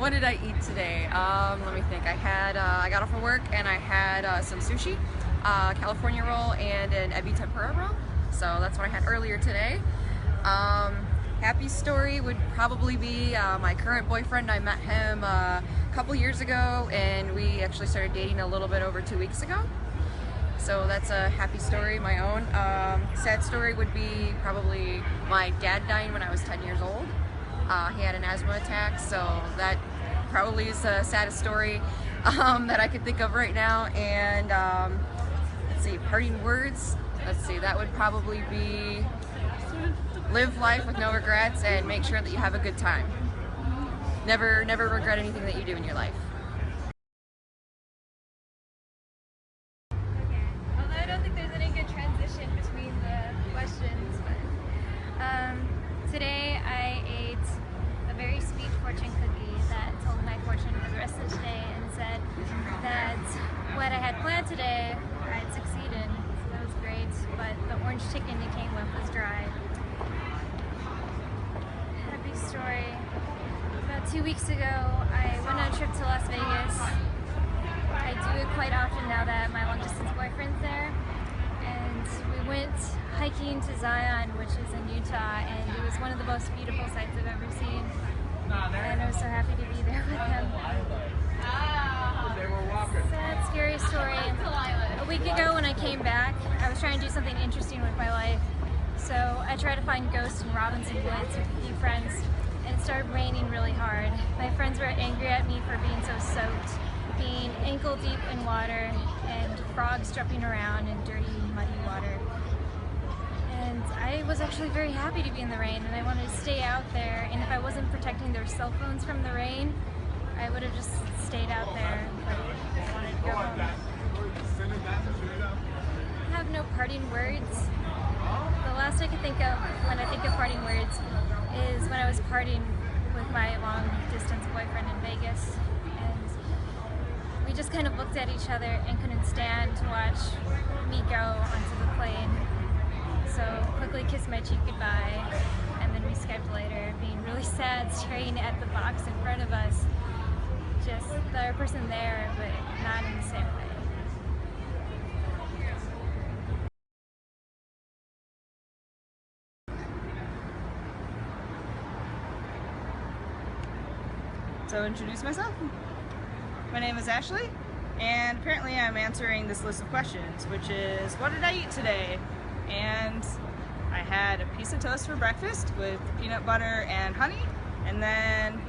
What did I eat today? Let me think. I got off of work and I had some sushi, California roll, and an ebi tempura roll. So that's what I had earlier today. Happy story would probably be my current boyfriend. I met him a couple years ago and we actually started dating a little bit over 2 weeks ago. So that's a happy story, my own. Sad story would be probably my dad dying when I was 10 years old. He had an asthma attack, so that probably is the saddest story that I could think of right now. And let's see, parting words. Let's see, that would probably be live life with no regrets and make sure that you have a good time. Never regret anything that you do in your life. Although I don't think there's any good transition between the questions, but today I ate a very sweet fortune cookie that told my fortune for the rest of the day and said that what I had planned today I'd succeed in, so that was great, but the orange chicken it came with was dry. Happy story. About 2 weeks ago I went on a trip to Las Vegas. I do it quite often now that my long-distance boyfriend's there, and we went hiking to Zion, which is in Utah, and it was one of the most beautiful sights I've ever seen, and I was so happy to be there with him. Sad, scary story. A week ago when I came back, I was trying to do something interesting with my life, so I tried to find ghosts in Robinson Woods with a few friends, and it started raining really hard. My friends were angry at me for being so soaked, being ankle deep in water and frogs jumping around in dirty, muddy water. And I was actually very happy to be in the rain, and I wanted to stay out there, and if I wasn't protecting their cell phones from the rain, I would have just stayed out there, but I wanted to go home. I have no parting words. The last I could think of when I think of parting words is when I was partying with my long-distance boyfriend in Vegas. We just kind of looked at each other and couldn't stand to watch me go onto the plane. So quickly kissed my cheek goodbye, and then we Skyped later, being really sad, staring at the box in front of us. Just the other person there, but not in the same way. So introduce myself. My name is Ashley, and apparently I'm answering this list of questions, which is, what did I eat today? And I had a piece of toast for breakfast with peanut butter and honey, and then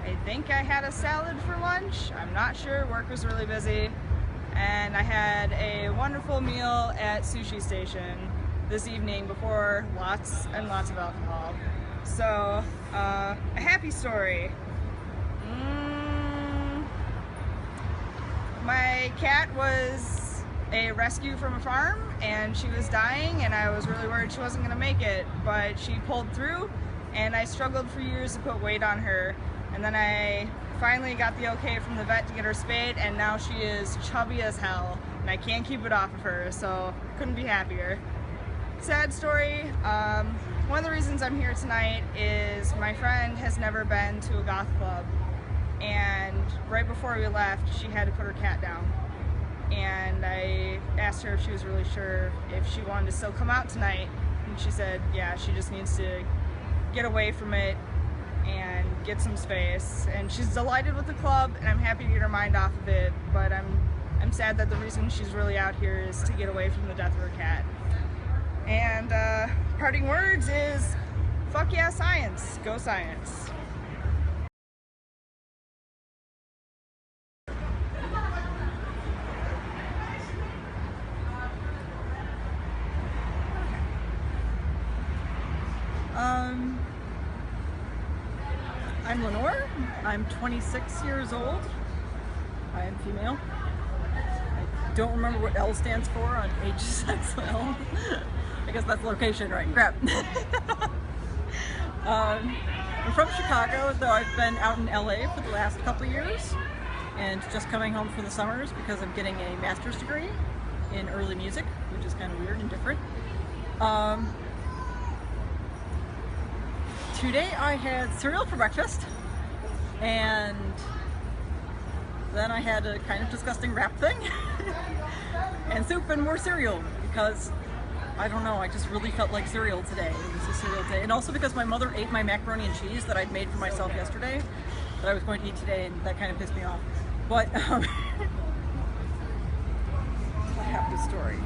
I think I had a salad for lunch. I'm not sure, work was really busy. And I had a wonderful meal at Sushi Station this evening before lots and lots of alcohol. So, a happy story. My cat was a rescue from a farm and she was dying, and I was really worried she wasn't going to make it, but she pulled through, and I struggled for years to put weight on her, and then I finally got the okay from the vet to get her spayed, and now she is chubby as hell and I can't keep it off of her, so couldn't be happier. Sad story. One of the reasons I'm here tonight is my friend has never been to a goth club, and right before we left she had to put her cat down, and I asked her if she was really sure if she wanted to still come out tonight, and she said yeah, she just needs to get away from it and get some space, and she's delighted with the club, and I'm happy to get her mind off of it, but I'm sad that the reason she's really out here is to get away from the death of her cat. And parting words is, fuck yeah science, go science. I'm Lenore. I'm 26 years old. I am female. I don't remember what L stands for on age, sex, L. I guess that's location, right? Crap. I'm from Chicago, though I've been out in LA for the last couple years, and just coming home for the summers because I'm getting a master's degree in early music, which is kind of weird and different. Today I had cereal for breakfast, And then I had a kind of disgusting wrap thing and soup and more cereal because I don't know, I just really felt like cereal today. It was a cereal day. And also because my mother ate my macaroni and cheese that I'd made for myself yesterday that I was going to eat today, and that kind of pissed me off. But a happy story.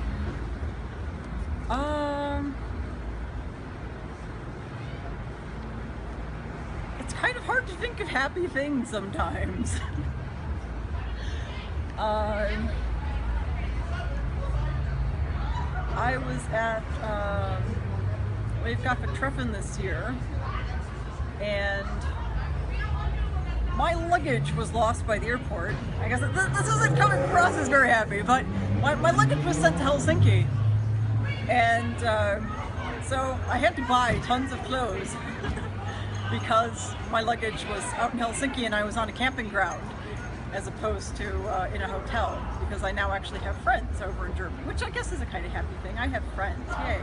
It's kind of hard to think of happy things sometimes. I was at Wave Gothic Treffen this year, and my luggage was lost by the airport. I guess this isn't coming across as very happy, but my luggage was sent to Helsinki, and so I had to buy tons of clothes because my luggage was out in Helsinki and I was on a camping ground as opposed to in a hotel, because I now actually have friends over in Germany, which I guess is a kind of happy thing. I have friends, yay.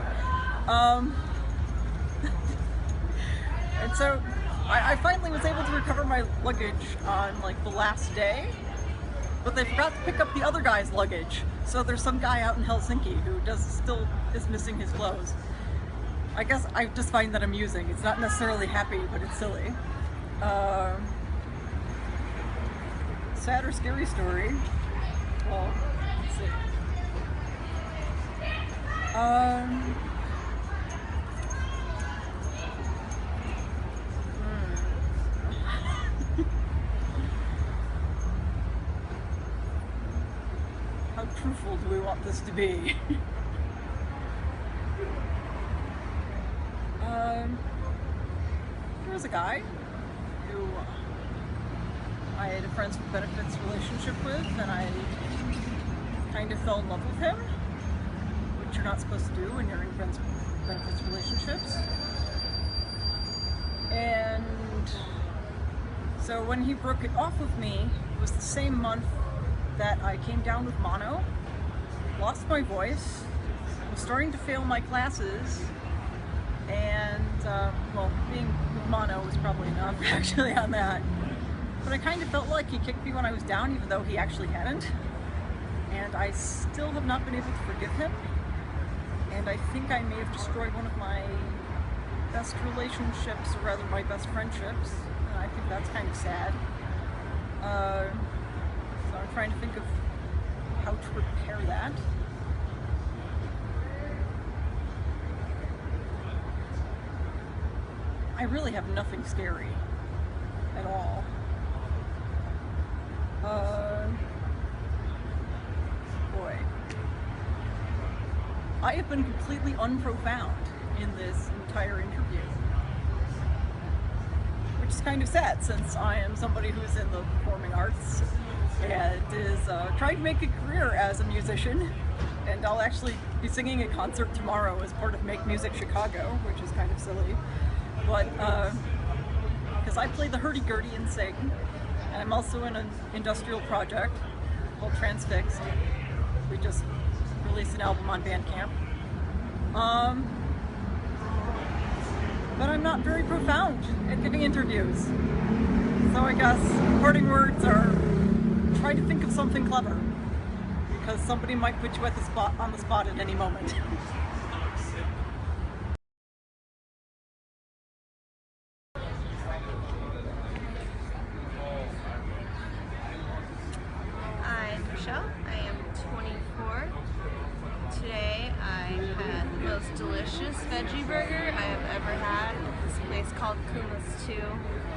And so I finally was able to recover my luggage on like the last day, but they forgot to pick up the other guy's luggage. So there's some guy out in Helsinki who still is missing his clothes. I guess I just find that amusing. It's not necessarily happy, but it's silly. Sad or scary story? Well, let's see. How truthful do we want this to be? There was a guy who I had a friends with benefits relationship with, and I kind of fell in love with him, which you're not supposed to do when you're in friends with benefits relationships. And so when he broke it off with me, it was the same month that I came down with mono, lost my voice, was starting to fail my classes, and well, being with mono was probably enough actually on that. But I kind of felt like he kicked me when I was down, even though he actually hadn't. And I still have not been able to forgive him. And I think I may have destroyed one of my best relationships, or rather my best friendships. And I think that's kind of sad. So I'm trying to think of how to repair that. I really have nothing scary at all. Boy. I have been completely unprofound in this entire interview. Which is kind of sad, since I am somebody who's in the performing arts and is trying to make a career as a musician. And I'll actually be singing a concert tomorrow as part of Make Music Chicago, which is kind of silly. But, because I play the hurdy-gurdy and sing, and I'm also in an industrial project called Transfixed. We just released an album on Bandcamp. But I'm not very profound at giving interviews. So I guess parting words are try to think of something clever, because somebody might put you at on the spot at any moment. I am 24. Today I had the most delicious veggie burger I have ever had at this place called Kuma's 2.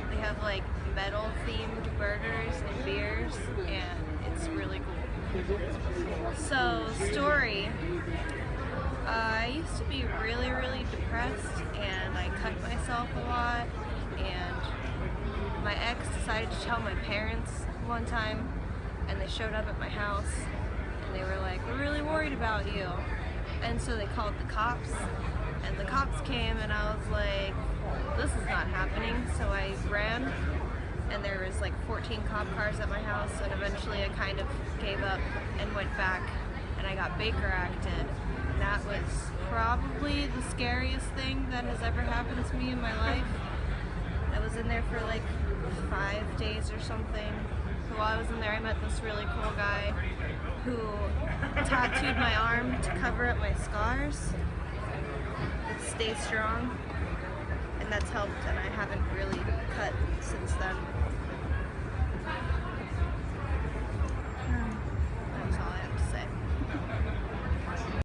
They have like metal themed burgers and beers, and it's really cool. So, story. I used to be really, really depressed, and I cut myself a lot, and my ex decided to tell my parents one time, and they showed up at my house, and they were like, "We're really worried about you." And so they called the cops, and the cops came, and I was like, this is not happening. So I ran, and there was like 14 cop cars at my house, and eventually I kind of gave up and went back, and I got Baker acted. That was probably the scariest thing that has ever happened to me in my life. I was in there for like 5 days or something. While I was in there, I met this really cool guy who tattooed my arm to cover up my scars. It stays strong, and that's helped, and I haven't really cut since then.